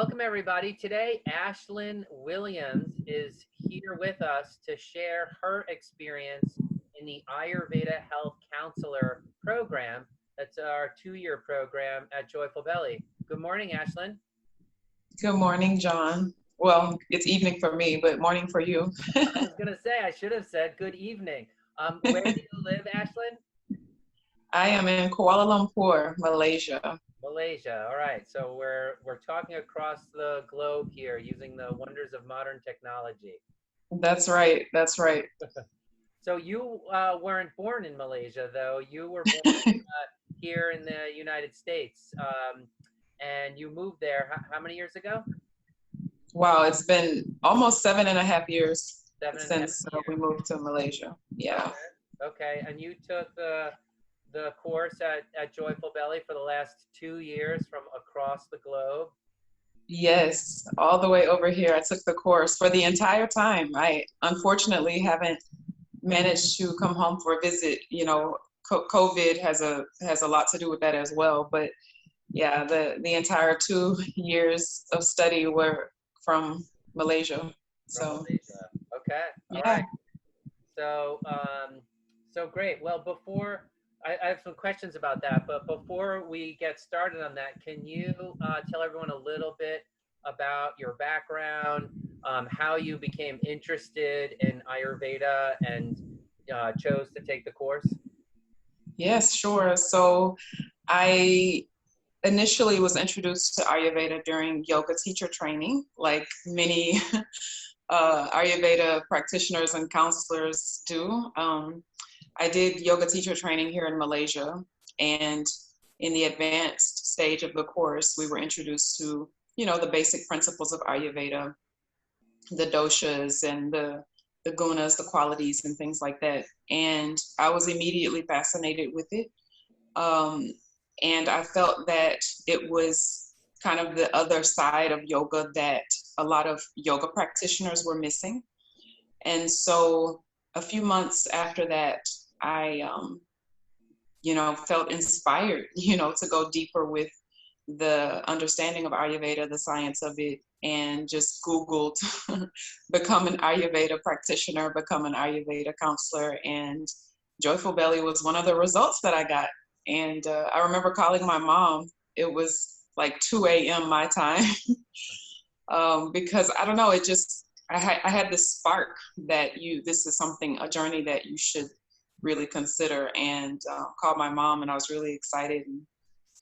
Welcome, everybody. Today, Ashlynn Williams is here with us to share her experience in the Ayurveda Health Counselor program. That's our 2-year program at Joyful Belly. Good morning, Ashlynn. Good morning, John. Well, it's evening for me, but morning for you. I was going to say, I should have said good evening. Where do you live, Ashlynn? I am in Kuala Lumpur, Malaysia. Malaysia. All right. So we're talking across the globe here using the wonders of modern technology. That's right. That's right. So you weren't born in Malaysia, though. You were born here in the United States, and you moved there how many years ago? Wow, it's been almost 7.5 years 7.5 since we years. moved to Malaysia. Yeah. Okay. And you took the course at Joyful Belly for the last 2 years from across the globe. Yes, all the way over here. I took the course for the entire time. I unfortunately haven't managed to come home for a visit. COVID has a lot to do with that as well. But yeah, the entire 2 years of study were from Malaysia. From So Malaysia. Okay. All yeah. right. So great. Well, before I have some questions about that, but before we get started on that, can you tell everyone a little bit about your background, how you became interested in Ayurveda and chose to take the course? Yes, sure. So I initially was introduced to Ayurveda during yoga teacher training, like many Ayurveda practitioners and counselors do. I did yoga teacher training here in Malaysia, and in the advanced stage of the course, we were introduced to, the basic principles of Ayurveda, the doshas and the gunas, the qualities and things like that. And I was immediately fascinated with it. And I felt that it was kind of the other side of yoga that a lot of yoga practitioners were missing. And so a few months after that, I, felt inspired, to go deeper with the understanding of Ayurveda, the science of it, and just Googled become an Ayurveda practitioner, become an Ayurveda counselor. And Joyful Belly was one of the results that I got. And I remember calling my mom. It was like 2 a.m. my time because I don't know, I had this spark that this is a journey that you should really consider, and called my mom, and I was really excited. And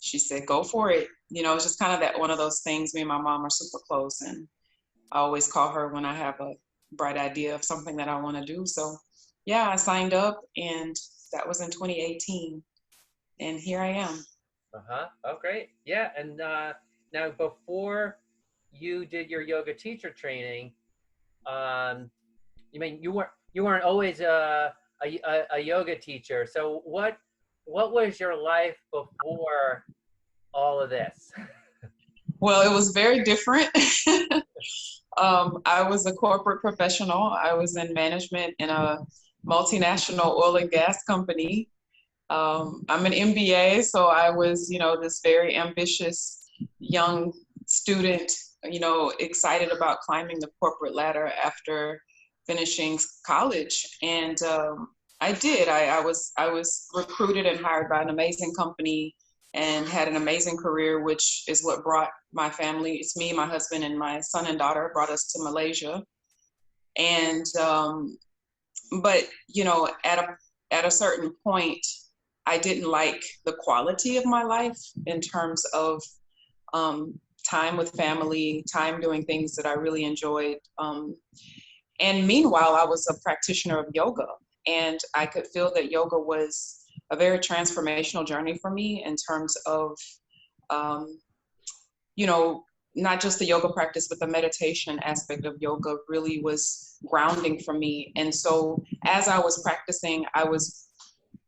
she said, go for it. It's just kind of that one of those things. Me and my mom are super close, and I always call her when I have a bright idea of something that I want to do. So yeah, I signed up, and that was in 2018. And here I am. Oh, great. Yeah. And now, before you did your yoga teacher training, you weren't always a yoga teacher. So what was your life before all of this? Well, it was very different. I was a corporate professional. I was in management in a multinational oil and gas company. I'm an MBA, so I was, this very ambitious young student, excited about climbing the corporate ladder after finishing college. And I did. I was recruited and hired by an amazing company and had an amazing career, which is what brought my family. It's me, my husband, and my son and daughter brought us to Malaysia. And but at a certain point, I didn't like the quality of my life in terms of time with family, time doing things that I really enjoyed. And meanwhile, I was a practitioner of yoga, and I could feel that yoga was a very transformational journey for me in terms of, not just the yoga practice, but the meditation aspect of yoga really was grounding for me. And so as I was practicing, I was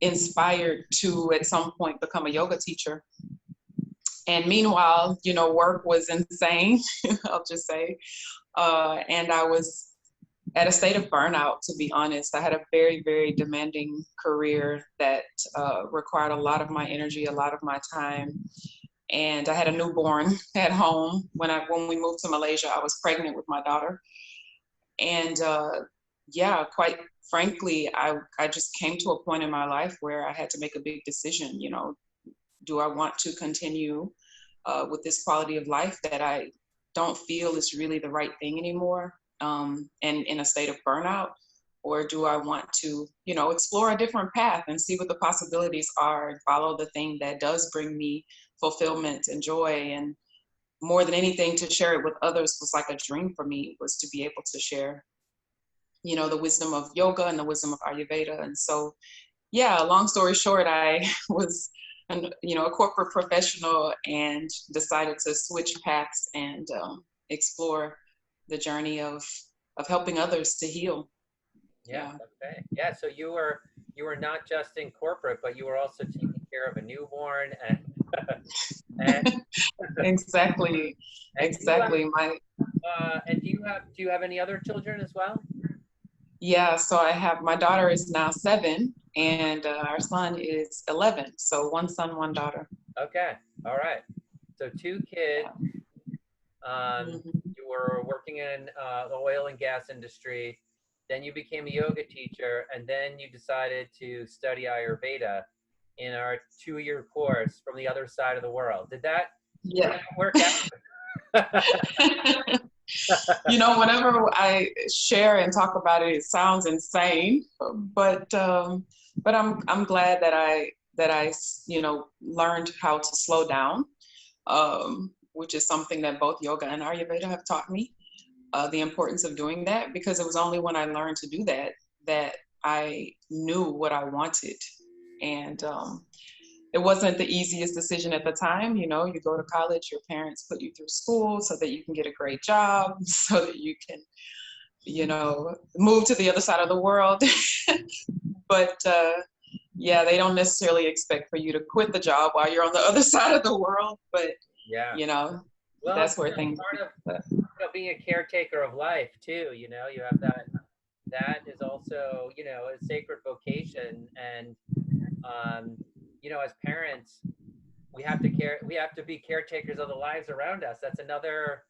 inspired to at some point become a yoga teacher. And meanwhile, work was insane, I'll just say. And I was at a state of burnout, to be honest. I had a very, very demanding career that required a lot of my energy, a lot of my time. And I had a newborn at home. When we moved to Malaysia, I was pregnant with my daughter. And yeah, quite frankly, I just came to a point in my life where I had to make a big decision. You know, do I want to continue with this quality of life that I don't feel is really the right thing anymore, and in a state of burnout? Or do I want to, you know, explore a different path and see what the possibilities are and follow the thing that does bring me fulfillment and joy? And more than anything, to share it with others was like a dream for me, was to be able to share, you know, the wisdom of yoga and the wisdom of Ayurveda. And so, yeah, long story short, I was, you know, a corporate professional and decided to switch paths and explore the journey of helping others to heal. Yeah. Okay. Yeah. So you were not just in corporate, but you were also taking care of a newborn and Exactly. and Exactly. do you have any other children as well? Yeah, so I have, my daughter is now 7 and our son is 11. So one son, one daughter. Okay. All right. So 2 kids. Yeah. Mhm. You were working in the oil and gas industry. Then you became a yoga teacher, and then you decided to study Ayurveda in our 2-year course from the other side of the world. Did that Yeah. work out? You know, whenever I share and talk about it, it sounds insane, but I'm glad that I you know, learned how to slow down, which is something that both yoga and Ayurveda have taught me. The importance of doing that, because it was only when I learned to do that that I knew what I wanted. And it wasn't the easiest decision at the time. You know, you go to college, your parents put you through school so that you can get a great job, so that you can, you know, move to the other side of the world. But yeah, they don't necessarily expect for you to quit the job while you're on the other side of the world. But Yeah. you know, Well, that's where things. part of being a caretaker of life too. You know, you have that. That is also, you know, a sacred vocation, and you know, as parents, we have to care. We have to be caretakers of the lives around us. That's another.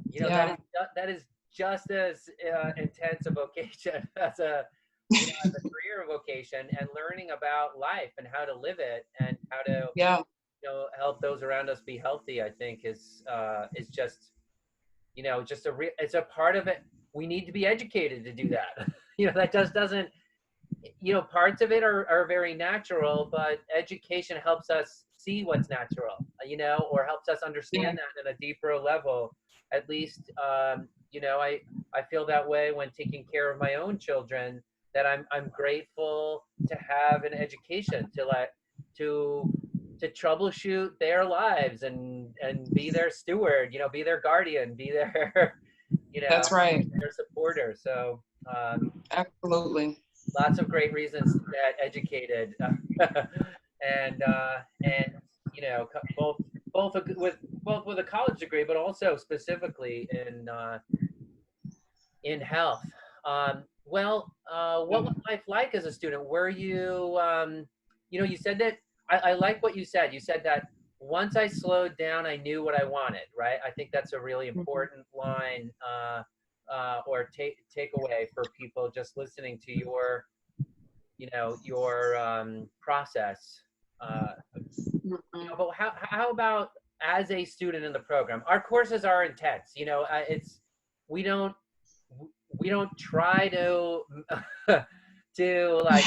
You know, Yeah. that is just as intense a vocation as a, you know, as a career vocation, and learning about life and how to live it and how to, Yeah. you know, help those around us be healthy, I think is just, you know, just it's a part of it. We need to be educated to do that. You know, that just doesn't, you know, parts of it are very natural, but education helps us see what's natural, you know, or helps us understand that at a deeper level. At least, you know, I feel that way when taking care of my own children, that I'm grateful to have an education to troubleshoot their lives and be their steward, you know, be their guardian, be their, you know, That's right. their supporter. So Absolutely. lots of great reasons to get educated, and you know, both with a college degree, but also specifically in health. What was life like as a student? Were you, you know, you said that, I like what you said. You said that once I slowed down, I knew what I wanted, right? I think that's a really important line, or takeaway for people just listening to your, you know, your process. You know, but how about as a student in the program? Our courses are intense. You know, it's we don't we don't try to to like,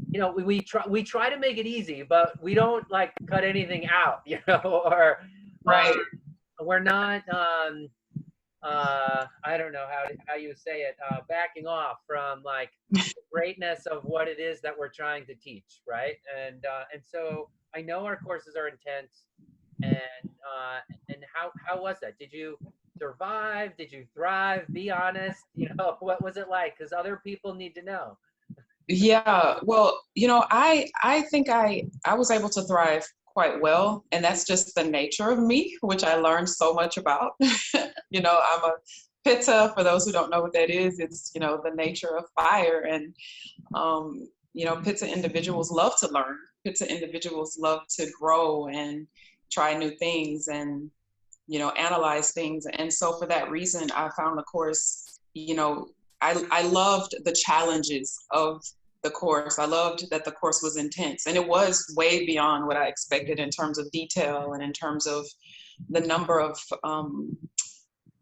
you know, we try to make it easy, but we don't like cut anything out, you know, or Right. we're not I don't know how you say it, backing off from like the greatness of what it is that we're trying to teach, right? And so I know our courses are intense, and how was that? Did you survive? Did you thrive? Be honest. You know, what was it like? Because other people need to know. Yeah, well, you know, I think I was able to thrive quite well, and that's just the nature of me, which I learned so much about. You know, I'm a pitta. For those who don't know what that is, it's, you know, the nature of fire, and you know, pitta individuals love to learn. Pitta individuals love to grow and try new things and, you know, analyze things. And so for that reason, I found the course, you know, I loved the challenges of the course. I loved that the course was intense, and it was way beyond what I expected in terms of detail and in terms of the number of,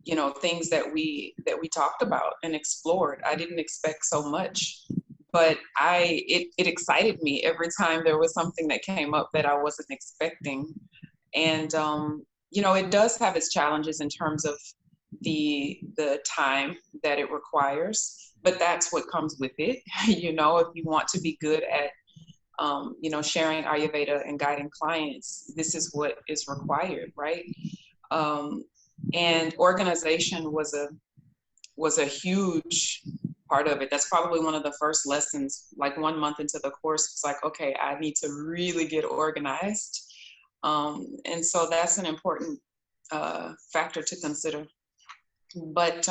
you know, things that we talked about and explored. I didn't expect so much, but it excited me every time there was something that came up that I wasn't expecting. And you know, it does have its challenges in terms of the time that it requires, but that's what comes with it. You know, if you want to be good at you know, sharing Ayurveda and guiding clients, this is what is required, right? And organization was a huge part of it. That's probably one of the first lessons. Like 1 month into the course, it's like, okay, I need to really get organized. And so that's an important factor to consider. But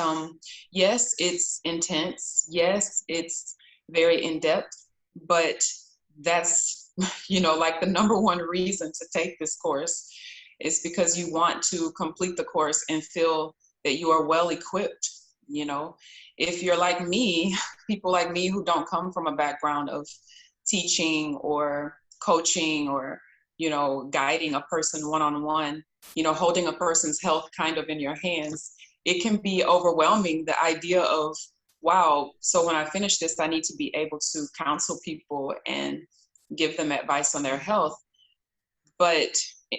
yes, it's intense. Yes, it's very in-depth, but that's, you know, like the number one reason to take this course is because you want to complete the course and feel that you are well equipped. You know, if you're like me, people like me who don't come from a background of teaching or coaching or, you know, guiding a person one-on-one, you know, holding a person's health kind of in your hands, it can be overwhelming, the idea of, wow, so when I finish this, I need to be able to counsel people and give them advice on their health. But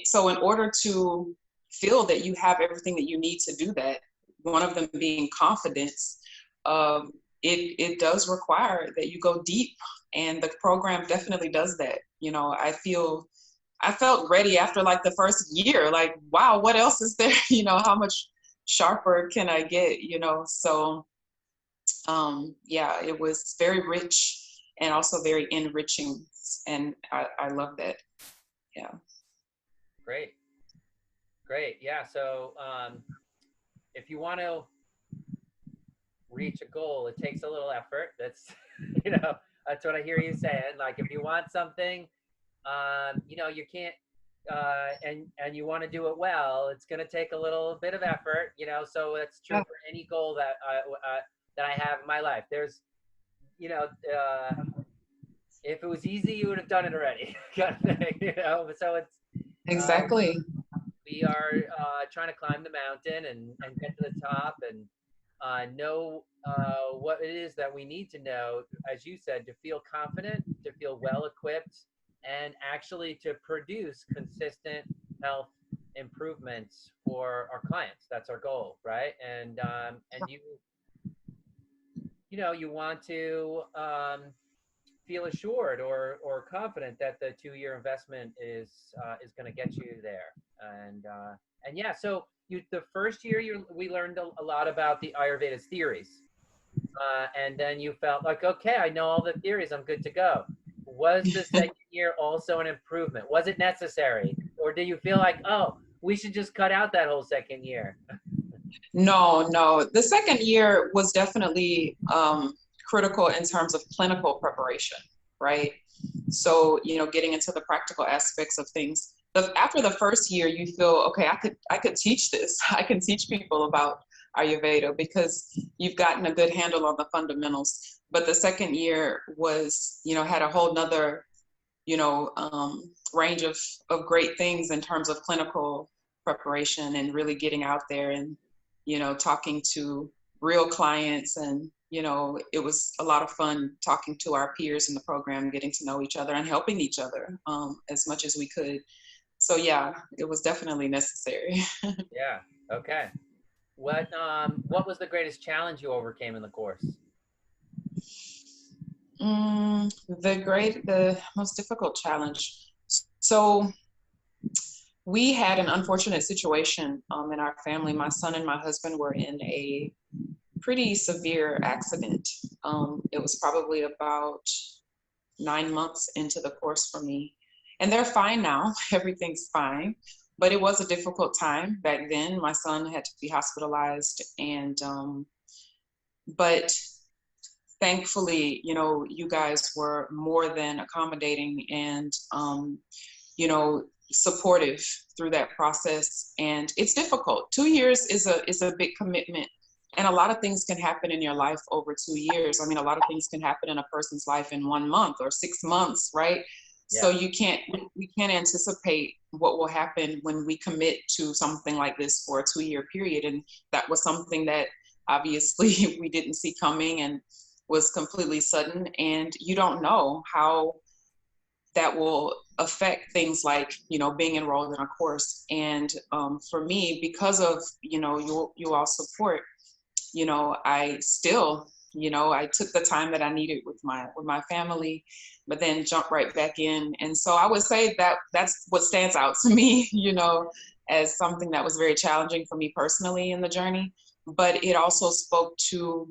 so in order to feel that you have everything that you need to do that, one of them being confidence, it does require that you go deep, and the program definitely does that. You know, I felt ready after like the first year, like, wow, what else is there? You know, how much sharper can I get, you know? So yeah, it was very rich and also very enriching, and I love that. Yeah. Great. Yeah. So if you want to reach a goal, it takes a little effort. That's, you know, that's what I hear you saying. Like if you want something, you know, you can't, and you want to do it well, it's going to take a little bit of effort, you know. So it's true for any goal that I have in my life. There's, you know, if it was easy, you would have done it already, kind of thing, you know. So it's Exactly. we are trying to climb the mountain and get to the top and know what it is that we need to know, as you said, to feel confident, to feel well equipped, and actually to produce consistent health improvements for our clients. That's our goal, right? And you know, you want to feel assured or confident that the 2-year investment is going to get you there. And yeah, so the first year we learned a lot about the Ayurveda theories, and then you felt like, okay, I know all the theories, I'm good to go. Was the second year also an improvement? Was it necessary, or do you feel like, oh, we should just cut out that whole second year? No. The second year was definitely critical in terms of clinical preparation, right? So, you know, getting into the practical aspects of things. But after the first year, you feel, okay, I could teach this. I can teach people about Ayurveda because you've gotten a good handle on the fundamentals. But the second year was, you know, had a whole nother, you know, range of great things in terms of clinical preparation and really getting out there and, you know, talking to real clients. And, you know, it was a lot of fun talking to our peers in the program, getting to know each other and helping each other as much as we could. So yeah, it was definitely necessary. Yeah. Okay. What was the greatest challenge you overcame in the course? The most difficult challenge. So we had an unfortunate situation in our family. My son and my husband were in a pretty severe accident. It was probably about 9 months into the course for me. And they're fine now. Everything's fine. But it was a difficult time back then. My son had to be hospitalized. And, but thankfully, you know, you guys were more than accommodating. And, you know, supportive through that process. And it's difficult. 2 years is a big commitment. And a lot of things can happen in your life over 2 years. I mean, a lot of things can happen in a person's life in 1 month or 6 months, right? Yeah. So we can't anticipate what will happen when we commit to something like this for a 2-year period. And that was something that obviously we didn't see coming and was completely sudden. And you don't know how that will affect things like, being enrolled in a course. And for me, because of, you all support, I still, I took the time that I needed with my family, but then jumped right back in. And so I would say that that's what stands out to me, as something that was very challenging for me personally in the journey. But it also spoke to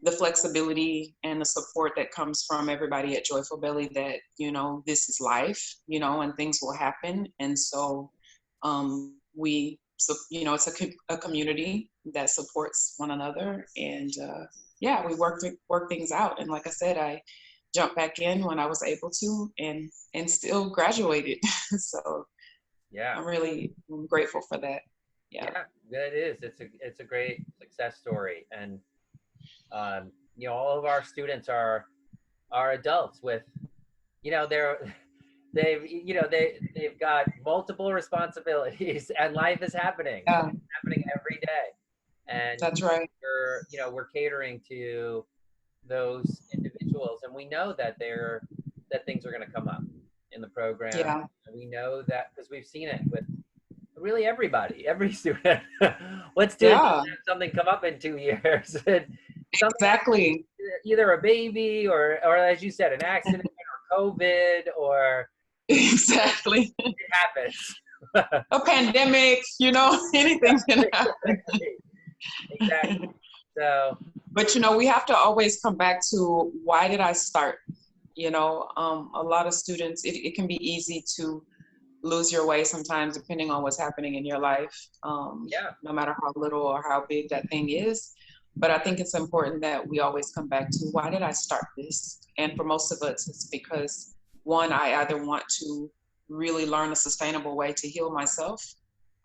the flexibility and the support that comes from everybody at Joyful Belly, that, this is life, and things will happen. And so it's a community that supports one another. And we work things out. And like I said, I jumped back in when I was able to, and still graduated. So yeah, I'm grateful for that. Yeah, it is. It's a great success story. And all of our students are adults with, they've got multiple responsibilities, and life is happening. Yeah. It's happening every day. And that's right. We're catering to those individuals, and we know that things are going to come up in the program. Yeah. And we know that because we've seen it with really every student. What student doesn't have something come up in 2 years? Exactly. Either a baby or as you said, an accident or COVID or exactly. It happens. A pandemic, anything can happen. Exactly. So, but we have to always come back to, why did I start? A lot of students, it can be easy to lose your way sometimes, depending on what's happening in your life, no matter how little or how big that thing is. But I think it's important that we always come back to, why did I start this? And for most of us, it's because, one, I either want to really learn a sustainable way to heal myself,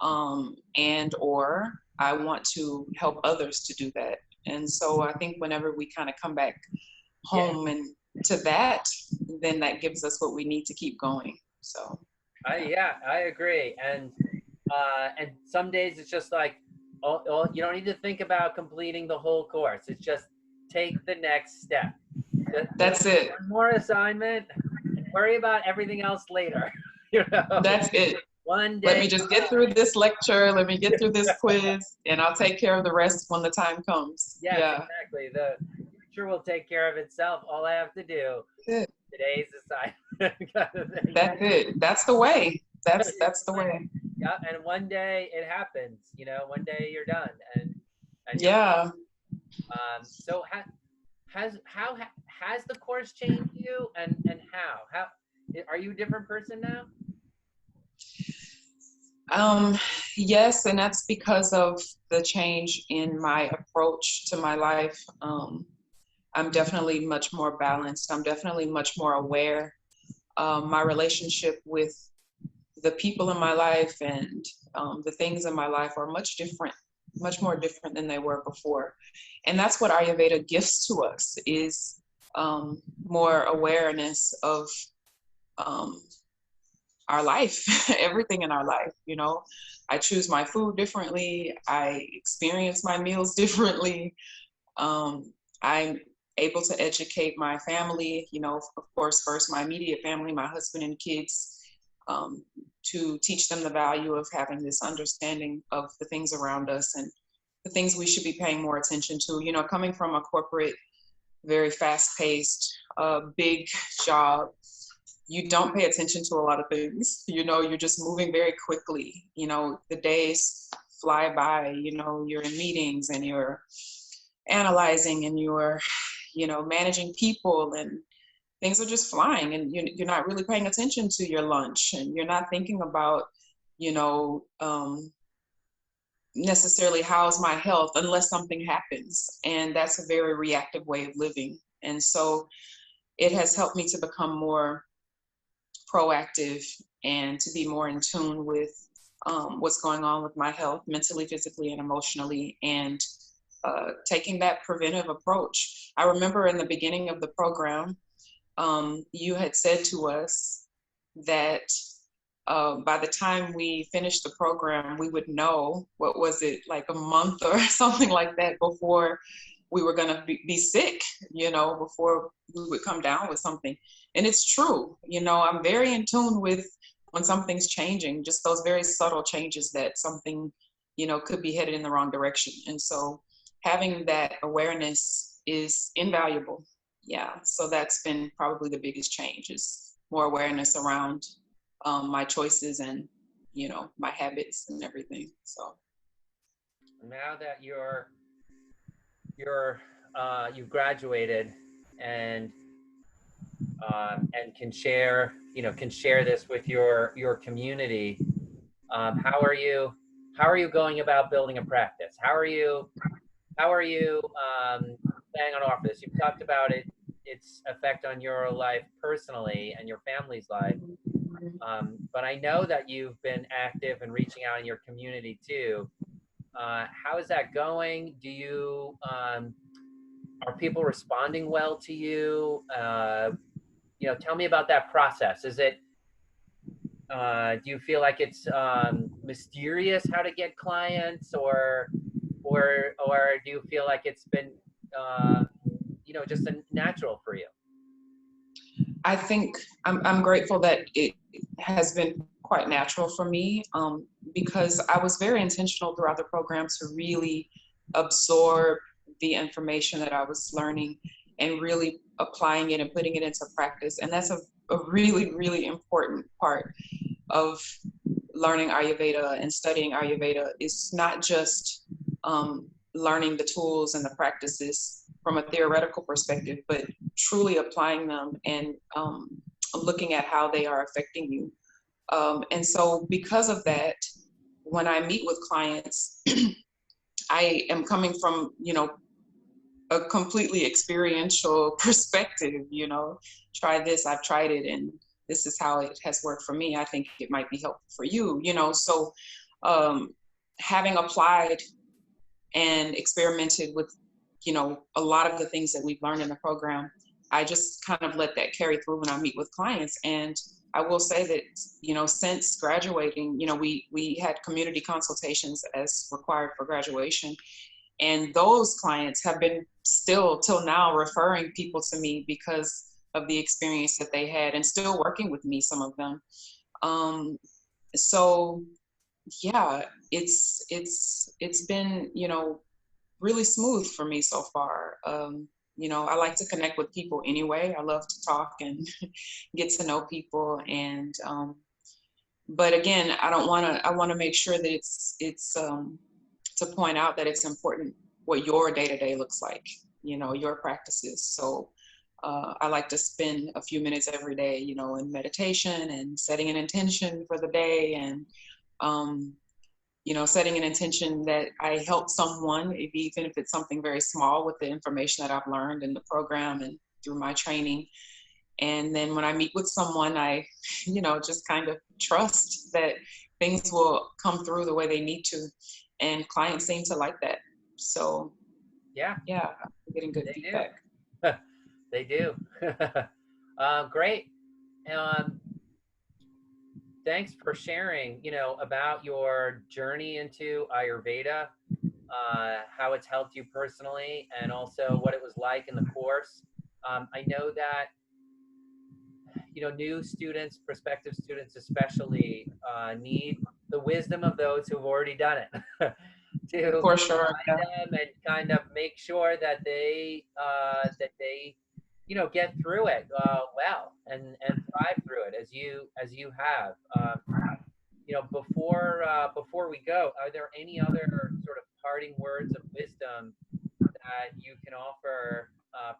and or I want to help others to do that. And so I think whenever we kind of come back home and to that, then that gives us what we need to keep going. So I agree. And some days it's just like, you don't need to think about completing the whole course. It's just take the next step. That's it. One more assignment. Worry about everything else later. That's it. One day. Let me just get through this lecture. Let me get through this quiz, and I'll take care of the rest when the time comes. Yes, exactly. The future will take care of itself. All I have to do today's assignment. That's it. That's the way. That's the way. Yeah, and one day it happens. One day you're done, and yeah. So has the course changed you, and how are you a different person now? Yes, and that's because of the change in my approach to my life. I'm definitely much more balanced. I'm definitely much more aware. My relationship with the people in my life and the things in my life are much more different than they were before. And that's what Ayurveda gives to us, is more awareness of our life, everything in our life. I choose my food differently. I experience my meals differently. I'm able to educate my family, of course, first my immediate family, my husband and kids, to teach them the value of having this understanding of the things around us and the things we should be paying more attention to. Coming from a corporate, very fast-paced, big job, you don't pay attention to a lot of things. You're just moving very quickly. The days fly by. You're in meetings and you're analyzing and you're, managing people, and things are just flying, and you're not really paying attention to your lunch, and you're not thinking about, necessarily how's my health unless something happens. And that's a very reactive way of living. And so it has helped me to become more proactive and to be more in tune with what's going on with my health, mentally, physically, and emotionally, and taking that preventive approach. I remember in the beginning of the program, you had said to us that by the time we finished the program, we would know, what was it, like a month or something like that before we were going to be sick, before we would come down with something. And it's true, I'm very in tune with when something's changing, just those very subtle changes that something, could be headed in the wrong direction. And so having that awareness is invaluable. Yeah, so that's been probably the biggest change, is more awareness around my choices and, my habits and everything. So now that you've graduated and can share this with your community, how are you going about building a practice? How are you staying on off this? You've talked about its effect on your life personally and your family's life, but I know that you've been active and reaching out in your community too. How is that going? Do you are people responding well to you? Tell me about that process. Is it do you feel like it's mysterious how to get clients, or do you feel like it's been just a natural for you? I think I'm grateful that it has been quite natural for me, because I was very intentional throughout the program to really absorb the information that I was learning and really applying it and putting it into practice. And that's a really, really important part of learning Ayurveda and studying Ayurveda. Is not just learning the tools and the practices from a theoretical perspective, but truly applying them and looking at how they are affecting you. And so because of that, when I meet with clients, I am coming from, a completely experiential perspective, try this, I've tried it, and this is how it has worked for me. I think it might be helpful for you, So having applied and experimented with, a lot of the things that we've learned in the program, I just kind of let that carry through when I meet with clients. And I will say that, since graduating, we had community consultations as required for graduation. And those clients have been still till now referring people to me because of the experience that they had, and still working with me, some of them. So yeah, it's been, really smooth for me so far. I like to connect with people anyway. I love to talk and get to know people. And, but again, I want to make sure that it's to point out that it's important what your day-to-day looks like, your practices. So I like to spend a few minutes every day, in meditation and setting an intention for the day, and setting an intention that I help someone, even if it's something very small, with the information that I've learned in the program and through my training. And then when I meet with someone, I, just kind of trust that things will come through the way they need to. And clients seem to like that. So yeah, I'm getting good feedback. They do. Great. Thanks for sharing, about your journey into Ayurveda, how it's helped you personally, and also what it was like in the course. I know that, new students, prospective students especially, need the wisdom of those who've already done it to For sure, guide them and kind of make sure that they get through it well and thrive through it as you have. Before we go, are there any other sort of parting words of wisdom that you can offer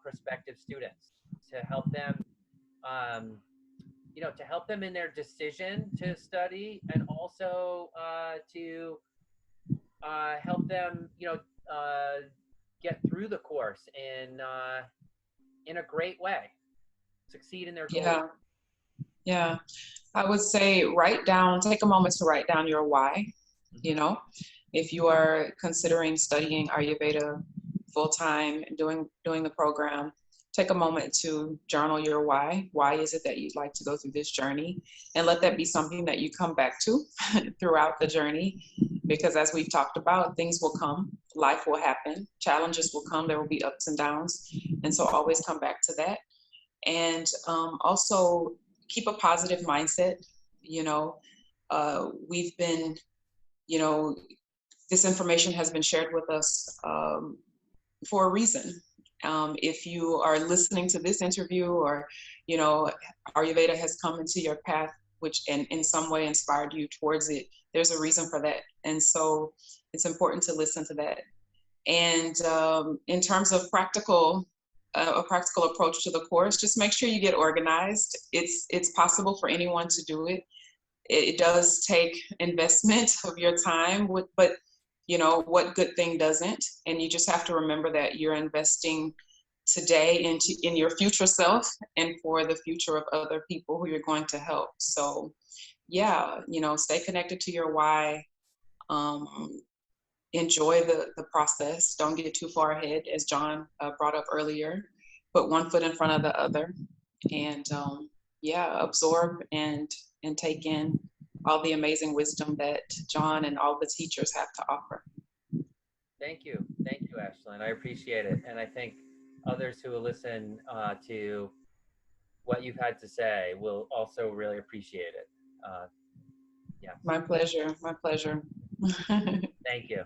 prospective students to help them in their decision to study, and also to help them get through the course in a great way, succeed in their goals? Yeah. I would say take a moment to write down your why. You know, if you are considering studying Ayurveda full time and doing the program, take a moment to journal your why. Why is it that you'd like to go through this journey? And let that be something that you come back to throughout the journey. Because as we've talked about, things will come, life will happen, challenges will come, there will be ups and downs. And so always come back to that. And also keep a positive mindset. You know, we've been, you know, this information has been shared with us for a reason. If you are listening to this interview, or, you know, Ayurveda has come into your path, which in some way inspired you towards it, there's a reason for that. And so it's important to listen to that. And in terms of a practical approach to the course, just make sure you get organized. It's possible for anyone to do it. It does take investment of your time, but you know, what good thing doesn't? And you just have to remember that you're investing today in your future self and for the future of other people who you're going to help. So yeah, you know, stay connected to your why. Enjoy the process. Don't get too far ahead, as John brought up earlier. Put one foot in front of the other, and yeah, absorb and take in all the amazing wisdom that John and all the teachers have to offer. Thank you, Ashlynn. I appreciate it, and I think others who will listen to what you've had to say will also really appreciate it. Yeah. My pleasure. My pleasure. Thank you.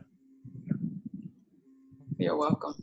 You're welcome.